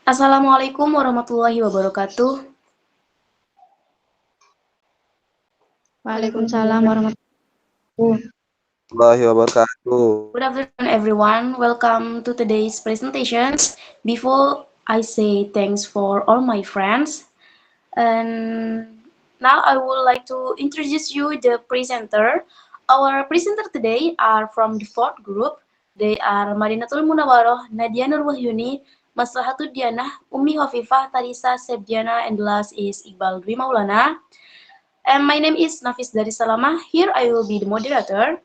Assalamualaikum warahmatullahi wabarakatuh. Waalaikumsalam warahmatullahi wabarakatuh. Good afternoon, everyone. Welcome to today's presentations. Before I say thanks for all my friends, and now I would like to introduce you the presenter. Our presenter today are from the fourth group. They are Madinatul Munawaroh, Nadia Nurwahyuni, Maslahatud Dianah, Umi Hafifah, Tarisa Sebdiana, and the last is Iqbal Dwi Maulana. And my name is Nafis Darussalamah. Here I will be the moderator.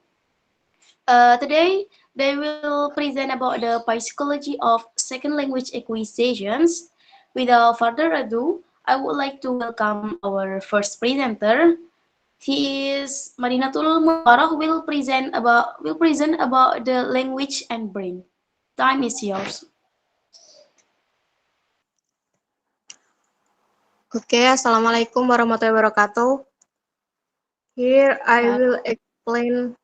Today, they will present about the psychology of second language acquisitions. Without further ado, I would like to welcome our first presenter. He is Madinatul Mubarak will present about the language and brain. Time is yours. Okay, Assalamualaikum warahmatullahi wabarakatuh. Here I will explain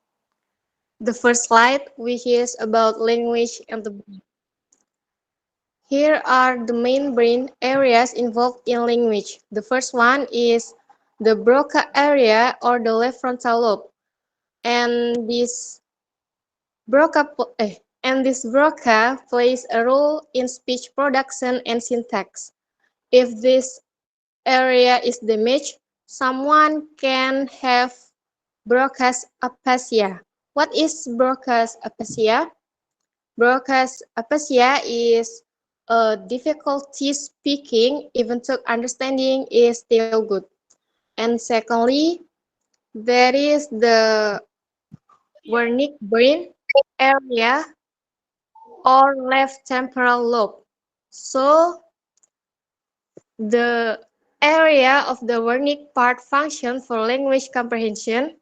the first slide, which is about language and the brain. Here are the main brain areas involved in language. The first one is the Broca area or the left frontal lobe. And this Broca plays a role in speech production and syntax. If this area is damaged, someone can have Broca's aphasia. What is Broca's aphasia? Broca's aphasia is a difficulty speaking, even though understanding is still good. And secondly, there is the Wernicke brain area or left temporal lobe. So the area of the Wernicke part function for language comprehension,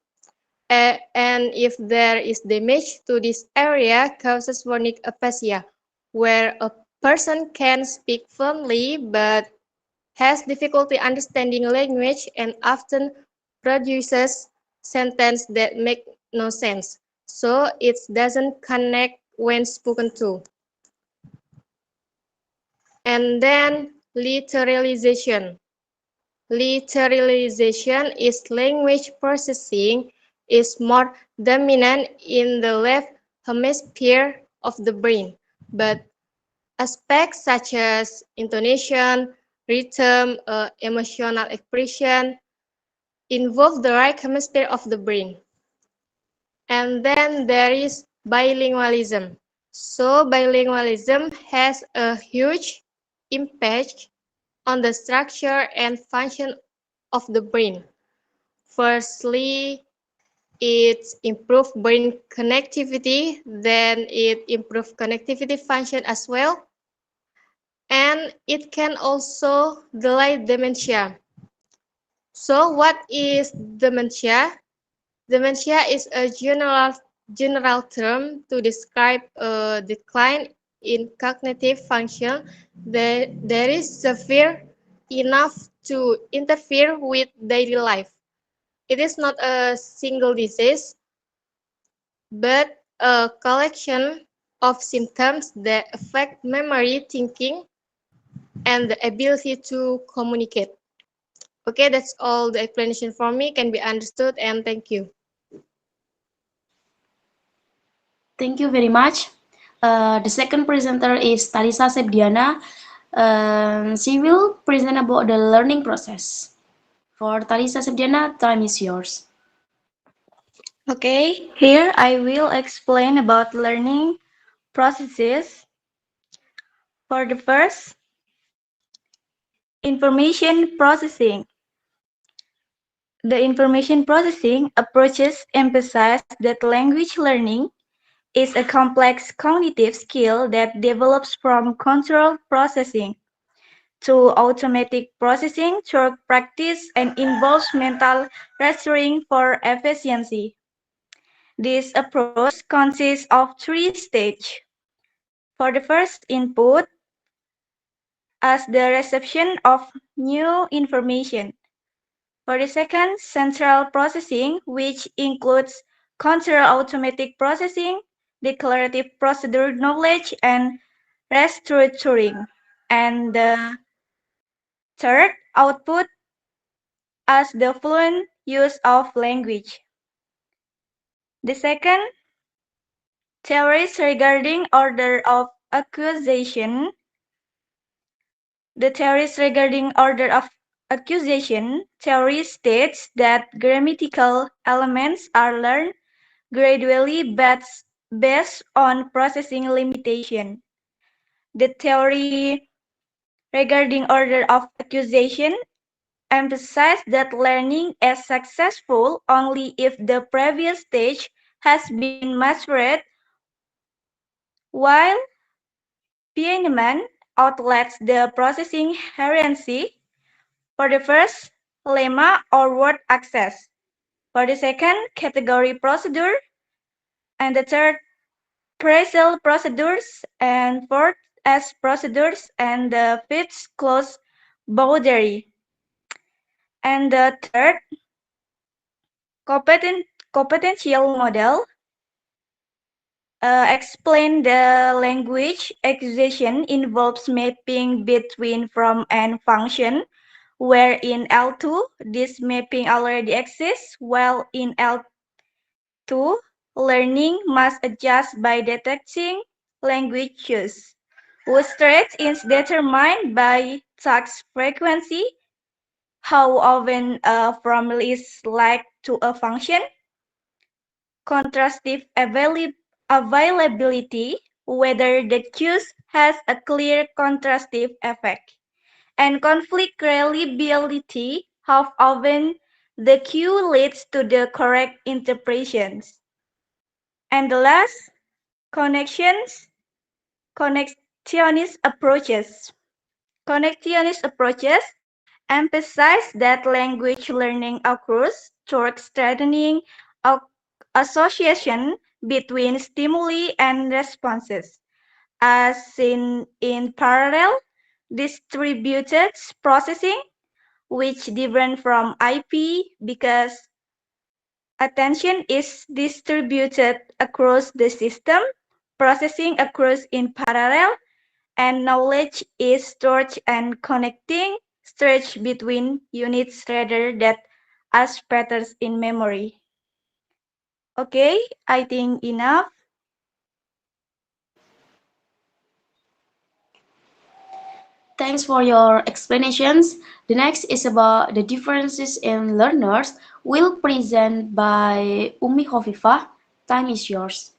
and if there is damage to this area causes Wernicke aphasia, where a person can speak fluently but has difficulty understanding language and often produces sentences that make no sense. So it doesn't connect when spoken to. And then literalization. Literalization is language processing is more dominant in the left hemisphere of the brain, but aspects such as intonation, rhythm, emotional expression involve the right hemisphere of the brain. And then there is bilingualism. So bilingualism has a huge impact on the structure and function of the brain. Firstly, it improves brain connectivity, then it improves connectivity function as well, and it can also delay dementia. So what is dementia? Dementia is a general term to describe a decline in cognitive function that is severe enough to interfere with daily life. It is not a single disease, but a collection of symptoms that affect memory, thinking, and the ability to communicate. Okay, that's all the explanation for me, can be understood, and thank you. Thank you very much. The second presenter is Tarisa Sebdiana. She will present about the learning process. For Tarisa Sebdiana, time is yours. Okay, here I will explain about learning processes. For the first, information processing. The information processing approaches emphasize that language learning is a complex cognitive skill that develops from controlled processing to automatic processing through practice and involves mental restoring for efficiency. This approach consists of three stages. For the first, input as the reception of new information. For the second, central processing, which includes control automatic processing, declarative procedure knowledge, and restructuring. And the third, output as the fluent use of language. The second, theories regarding order of accusation. The theories regarding order of accusation theory states that grammatical elements are learned gradually based on processing limitation. The theory regarding order of accusation emphasizes that learning is successful only if the previous stage has been mastered, while Feynman outlets the processing hierarchy for the first, lemma or word access. For the second, category procedure. And the third, phrasal procedures. And fourth, S procedures. And the fifth, close boundary. And the third, competential model. Explain the language acquisition involves mapping between from and function, where in L2 this mapping already exists, while in L2 learning must adjust by detecting language cues, whose state is determined by task frequency, how often a formula is like to a function, contrastive availability, whether the cues has a clear contrastive effect, and conflict reliability, how often the cue leads to the correct interpretations. And the last, connections, connectionist approaches. Connectionist approaches emphasize that language learning occurs through strengthening association between stimuli and responses, as seen in parallel distributed processing, which different from IP because attention is distributed across the system, processing occurs in parallel, and knowledge is stored and connecting stretched between units rather than as patterns in memory. Okay, I think enough. Thanks for your explanations. The next is about the differences in learners, will present by Umi Khofifah. Time is yours.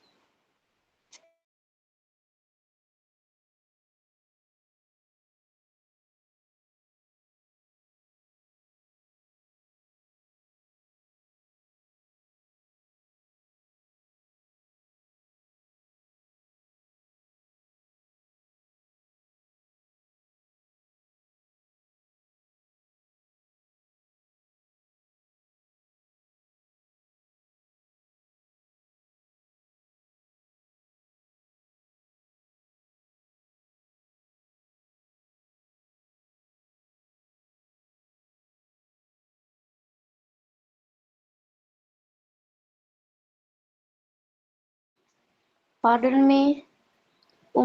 Pardon me,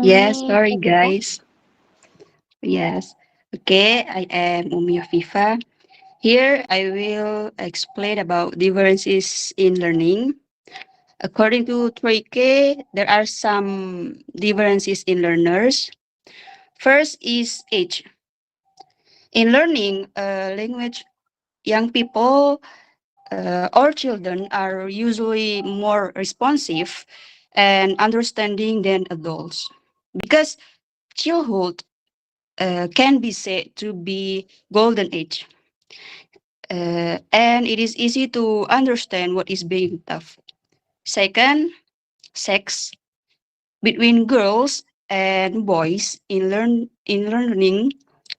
Yes, Umi sorry Khofifah. guys. Yes. Okay, I am Umi Afifa. Here I will explain about differences in learning. According to Troike, there are some differences in learners. First is age. In learning language, young people or children are usually more responsive and understanding than adults because childhood can be said to be golden age, and it is easy to understand what is being tough. Second, sex between girls and boys in learning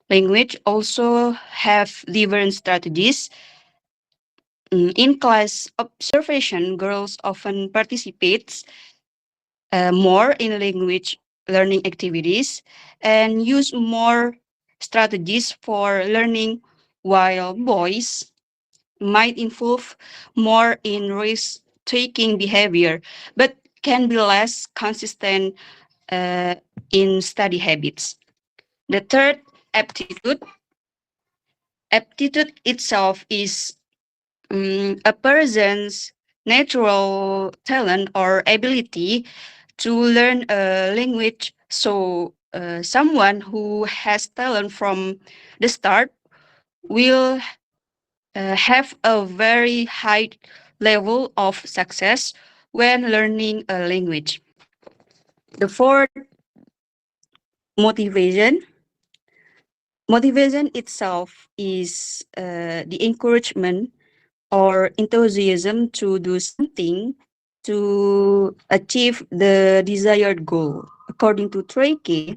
language also have different strategies. In class observation, girls often participate more in language learning activities and use more strategies for learning, while boys might involve more in risk taking behavior but can be less consistent uh, in study habits. The third, aptitude. Aptitude itself is a person's natural talent or ability to learn a language. So, someone who has talent from the start will have a very high level of success when learning a language. The fourth, motivation. Motivation itself is the encouragement or enthusiasm to do something to achieve the desired goal. According to Traike,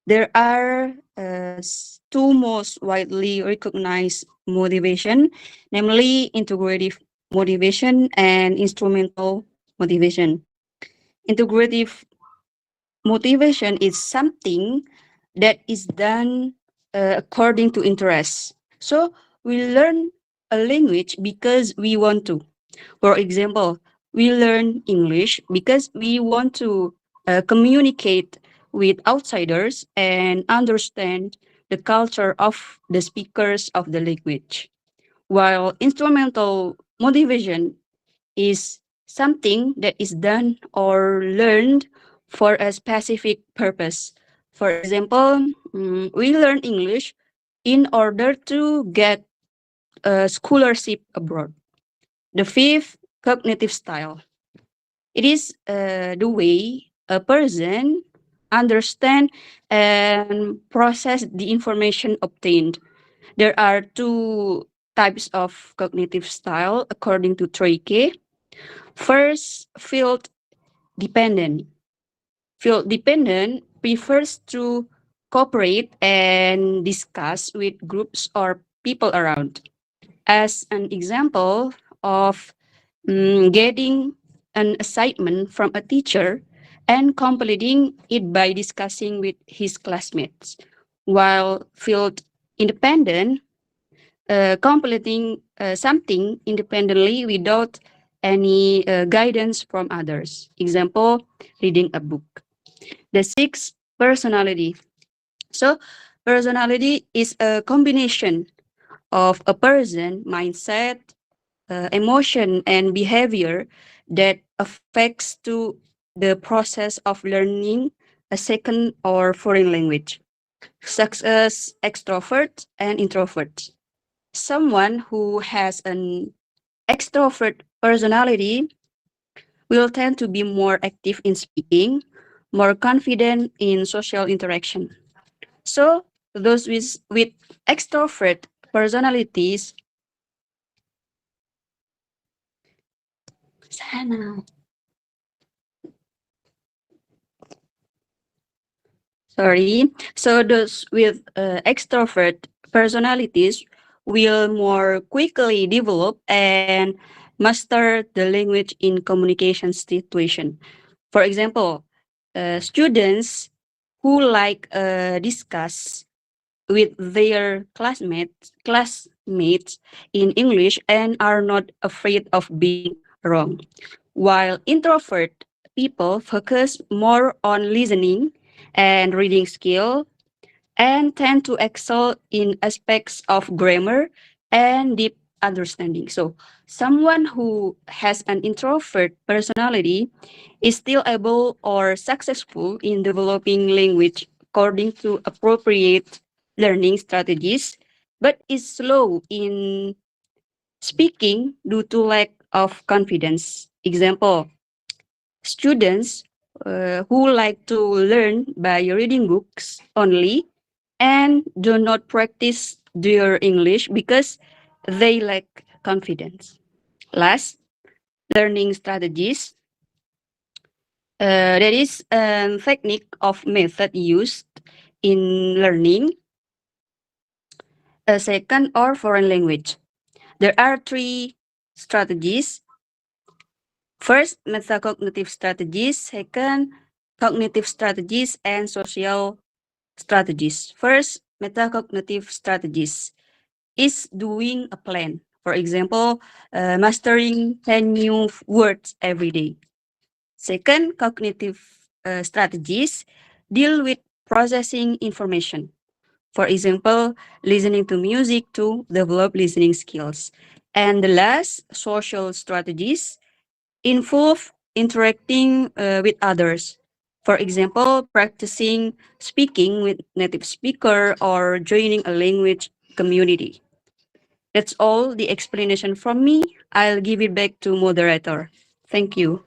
there are two most widely recognized motivation, namely integrative motivation and instrumental motivation. Integrative motivation is something that is done according to interests. So we learn a language because we want to. For example, we learn English because we want to communicate with outsiders and understand the culture of the speakers of the language. While instrumental motivation is something that is done or learned for a specific purpose. For example, we learn English in order to get a scholarship abroad. The fifth, cognitive style. It is the way a person understand and process the information obtained. There are two types of cognitive style according to Traike. First, field dependent. Field dependent prefers to cooperate and discuss with groups or people around. As an example of getting an assignment from a teacher and completing it by discussing with his classmates, while field independent, completing something independently without any guidance from others. Example, reading a book. The sixth, personality. So, personality is a combination of a person, mindset, emotion, and behavior that affects to the process of learning a second or foreign language, such as extrovert and introvert. Someone who has an extrovert personality will tend to be more active in speaking, more confident in social interaction. So, those with extrovert personalities, sana. Sorry. So those with extrovert personalities will more quickly develop and master the language in communication situation. For example, students who like discuss with their classmates in English and are not afraid of being wrong. While introvert people focus more on listening and reading skill and tend to excel in aspects of grammar and deep understanding. So, someone who has an introvert personality is still able or successful in developing language according to appropriate learning strategies, but is slow in speaking due to lack of confidence. Example, students who like to learn by reading books only and do not practice their English because they lack confidence. Last, learning strategies. There is a technique of method used in learning a second or foreign language. There are three strategies. First, metacognitive strategies. Second, cognitive strategies, and social strategies. First, metacognitive strategies is doing a plan. For example, mastering 10 new words every day. Second, cognitive strategies deal with processing information. For example, listening to music to develop listening skills. And the last, social strategies involve interacting with others. For example, practicing speaking with native speaker or joining a language community. That's all the explanation from me. I'll give it back to moderator. Thank you.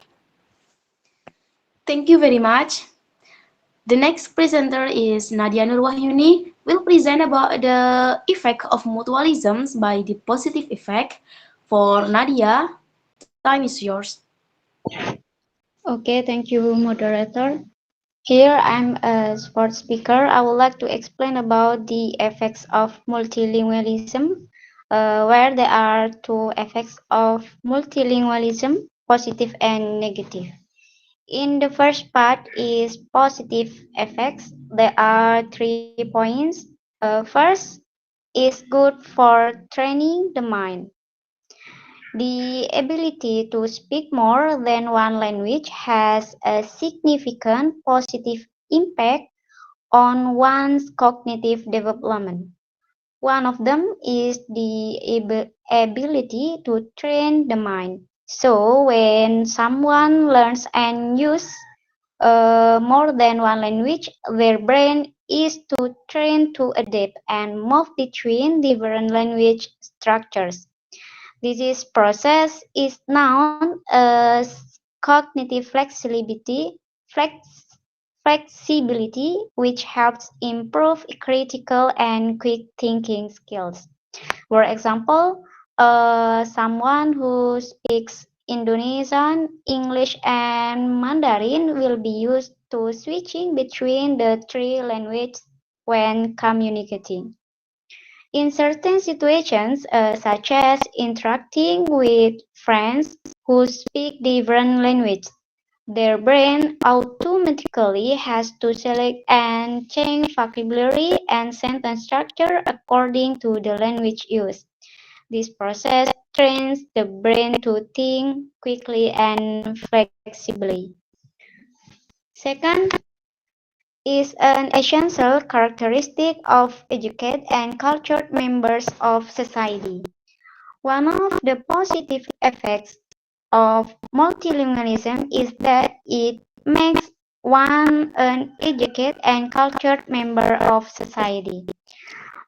Thank you very much. The next presenter is Nadia Nurwahyuni, will present about the effect of mutualisms by the positive effect. For Nadia, time is yours. Okay, thank you, moderator. Here I'm a sports speaker. I would like to explain about the effects of multilingualism, where there are two effects of multilingualism, positive and negative. In the first part is positive effects. There are 3 points. First is good for training the mind. The ability to speak more than one language has a significant positive impact on one's cognitive development. One of them is the ability to train the mind. So, when someone learns and uses more than one language, their brain is to train to adapt and move between different language structures. This process is known as cognitive flexibility, which helps improve critical and quick thinking skills. For example, someone who speaks Indonesian, English, and Mandarin will be used to switching between the three languages when communicating. In certain situations, such as interacting with friends who speak different languages, their brain automatically has to select and change vocabulary and sentence structure according to the language used. This process trains the brain to think quickly and flexibly. Second, is an essential characteristic of educated and cultured members of society. One of the positive effects of multilingualism is that it makes one an educated and cultured member of society.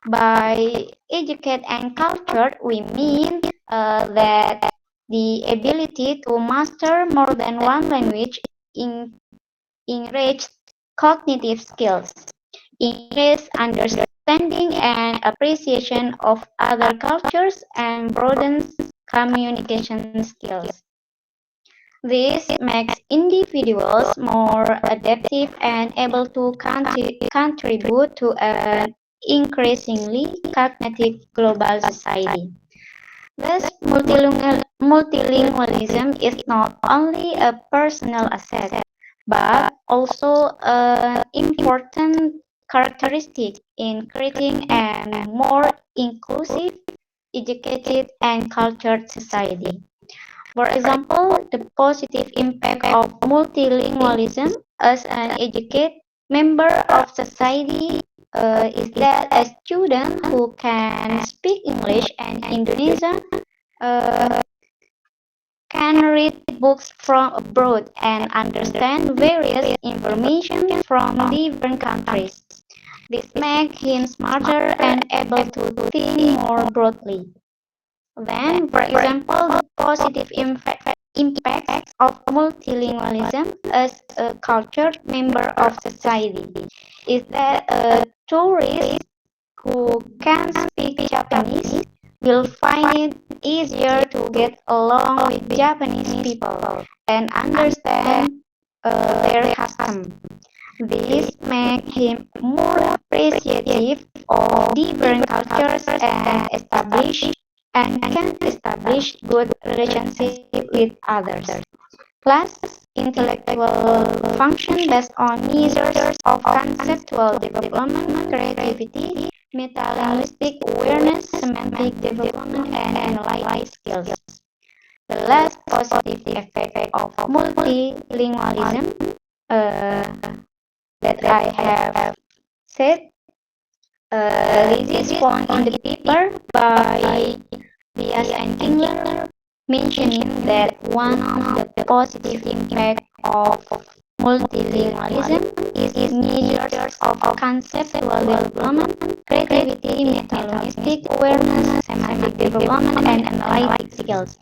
By educated and cultured, we mean that the ability to master more than one language enrich cognitive skills, increase understanding and appreciation of other cultures, and broadens communication skills. This makes individuals more adaptive and able to contribute to an increasingly cognitive global society. Thus, multilingualism is not only a personal asset, but also an important characteristic in creating a more inclusive, educated, and cultured society. For example, the positive impact of multilingualism as an educated member of society is that a student who can speak English and Indonesian uh, can read books from abroad and understand various information from different countries. This makes him smarter and able to think more broadly. Then, for example, the positive impact of multilingualism as a cultured member of society is that a tourist who can speak Japanese will find it easier to get along with Japanese people and understand their custom. This makes him more appreciative of different cultures and can establish good relationship with others. Plus, intellectual function based on measures of conceptual development, creativity, metalinguistic awareness, semantic development, and analytic skills. The last positive effect of multilingualism uh, that I have said. This is found in the paper by Diaz and Kingler, mentioning that one of the positive impacts of multilingualism is measures of conceptual development, creativity, metalinguistic awareness, semantic development, and analytic skills.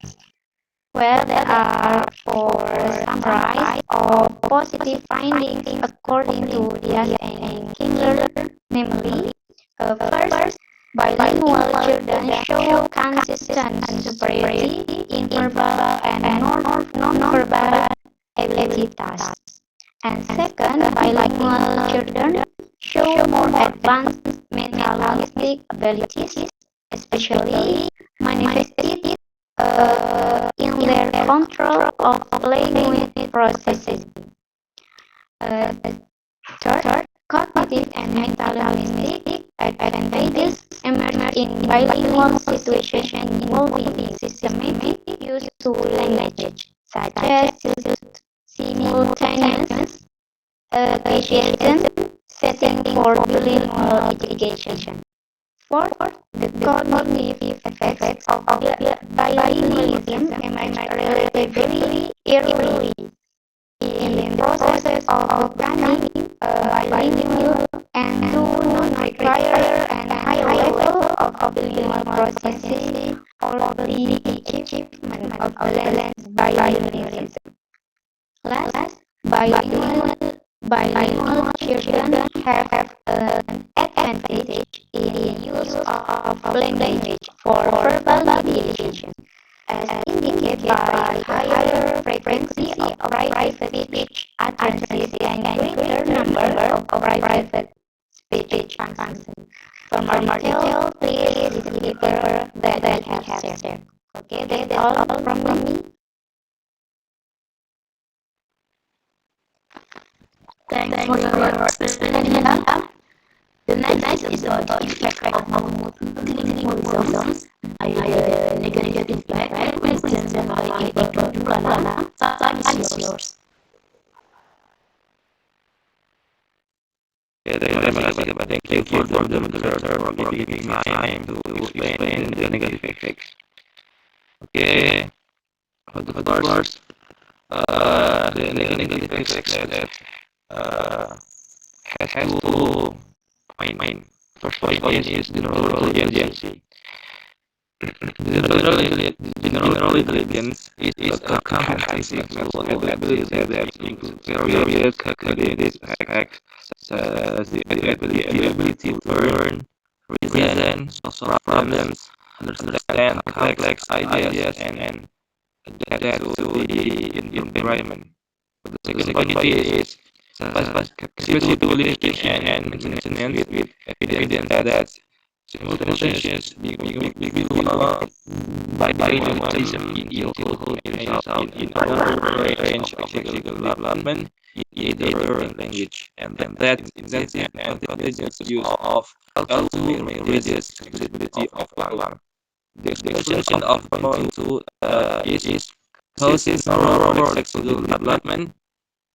Well, there are four summarize of positive findings according to Diaz and Kingler, namely, first, bilingual children show consistent superiority in verbal and non-verbal ability tasks. And second, bilingual children show more advanced metalinguistic abilities, especially manifested in their control of language processing. Third, cognitive and metalinguistic advantages emerge in bilingual situations involving systematic use to language, such as simultaneous acquisition setting for bilingual education. Fourth, the cognitive effects of bilingualism emerge relatively early in the process of becoming bilingual and do not require a high level of bilingual processing or the achievement of balanced bilingualism. Last, bilingual children have an advantage in use of language for verbal mediation, as indicated by higher frequency of private speech utterances and greater number of private speech functions. For more detail, please see the paper that I have shared. Okay, that's all from me. Thanks for your explanation. The next is about the effect of multilingualism, either negative impact represented by Ibu Dulana. Time is yours. Terima kasih kepada Thank you for the moderator for giving me time to explain the negative effects. Okay, first, the negative effects that has two main. First point is general intelligence. General intelligence is a comprehensive ability that includes various cognitive aspects such as the ability to learn, reason, solve problems, understand complex ideas, and adapt to the environment. The second point is capacity to listening and maintenance with evidence that simultaneous bilingual bilingualism in our range of lexical development in either language, and that intensive and continuous use of L2 may reduce accessibility of language. The explanation of point 2 is causes neural lexical development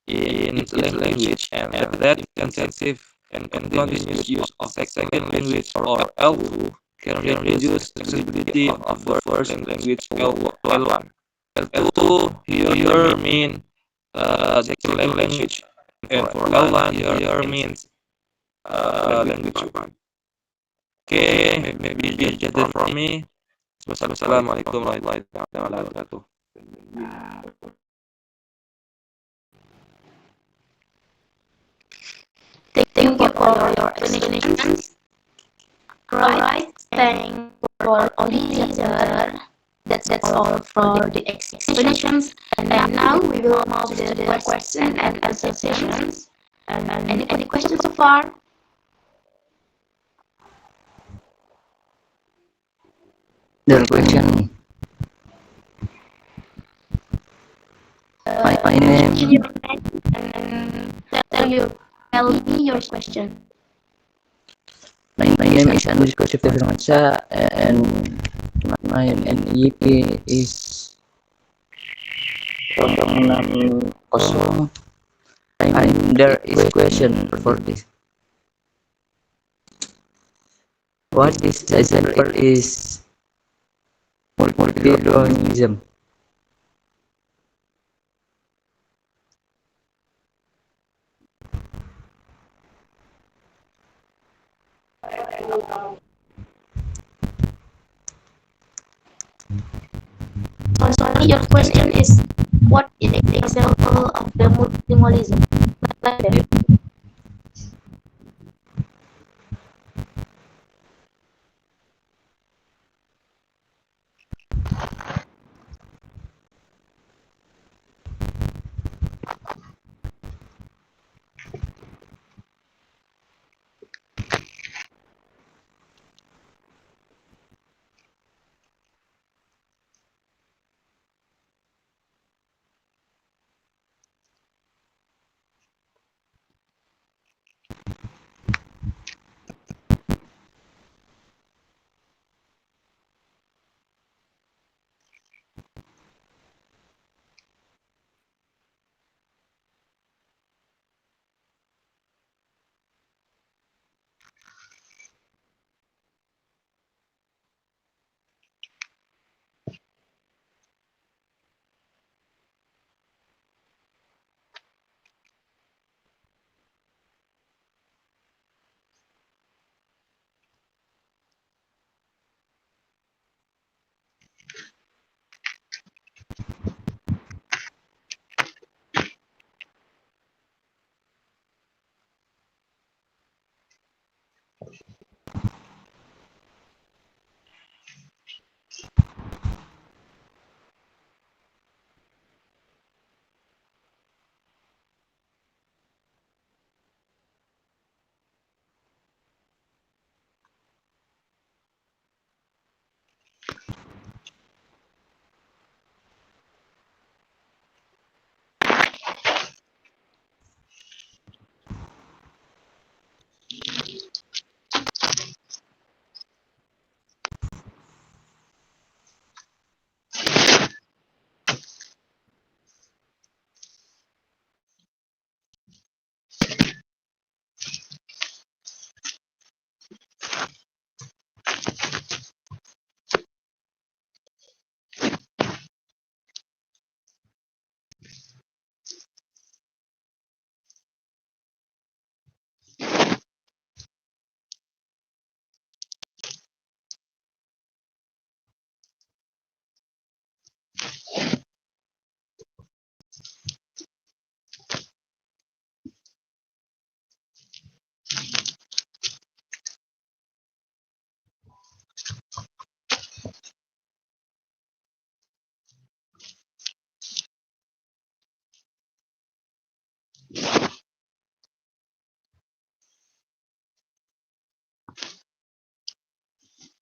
in language, and that intensive and continuous use of second language or L2 can reduce accessibility of the first language L1. L2 here mean second language, and for L1 here means language 1. Okay, maybe just that from me. Wassalamualaikum warahmatullahi wabarakatuh. Thank you for your explanations. Right, thank for Oliver. That's all for the explanations. And now we will move to the question and answer sessions. And any questions so far? The question. My name. Tell me your question. My name is Andri Joseph Firmansyah, and my NIP is 06 There is question for this. What is the center is multilingualism? Sorry, your question is what is the example of the multilingualism? Like that.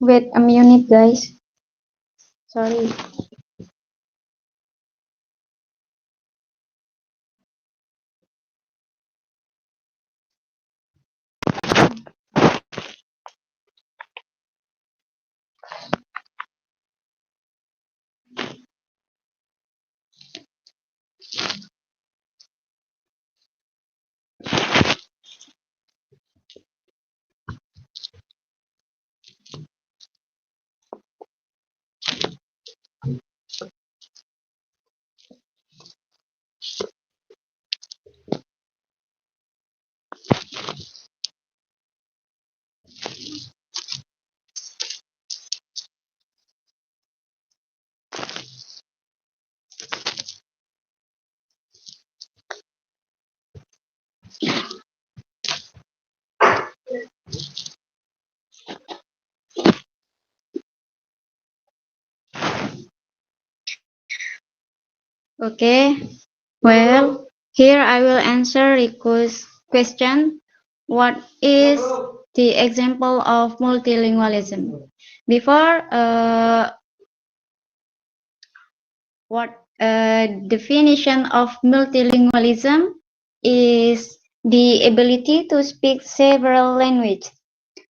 Wait a minute, guys. Sorry. Okay. Well, here I will answer Riku's question. What is the example of multilingualism? Before, what definition of multilingualism is the ability to speak several languages.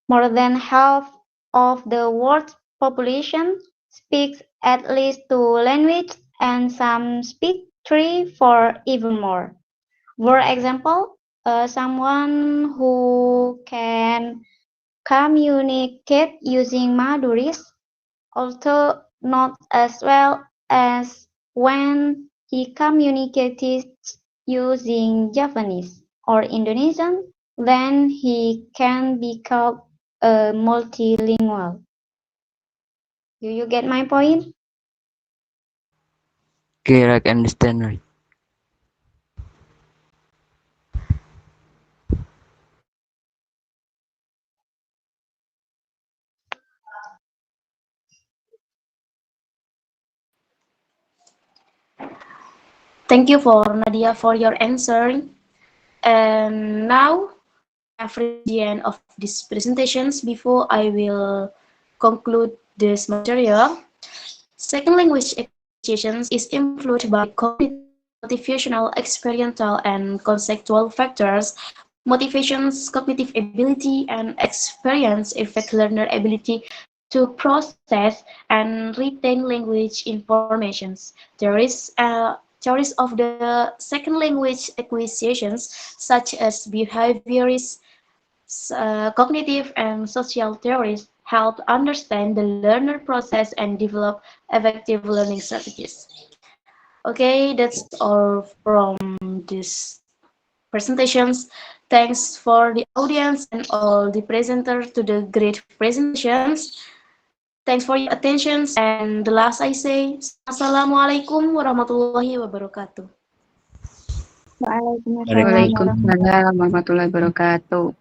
More than half of the world's population speaks at least two languages, and some speak three, four, even more. For example, someone who can communicate using Maduris, although not as well as when he communicates using Javanese or Indonesian, then he can be called a multilingual. Do you get my point? Okay, I understand right. Thank you for Nadia for your answer. And now we have reached the end of these presentations. Before I will conclude this material, second language acquisition is influenced by cognitive, motivational, experiential, and conceptual factors. Motivations, cognitive ability, and experience affect learner ability to process and retain language information. Theories of the second language acquisitions, such as behaviorist, cognitive, and social theories, help understand the learner process and develop effective learning strategies. Okay, that's all from this presentations. Thanks for the audience and all the presenters to the great presentations. Thanks for your attention. And the last I say, Assalamualaikum warahmatullahi wabarakatuh. Waalaikumsalam warahmatullahi Waalaikumsalam warahmatullahi wabarakatuh.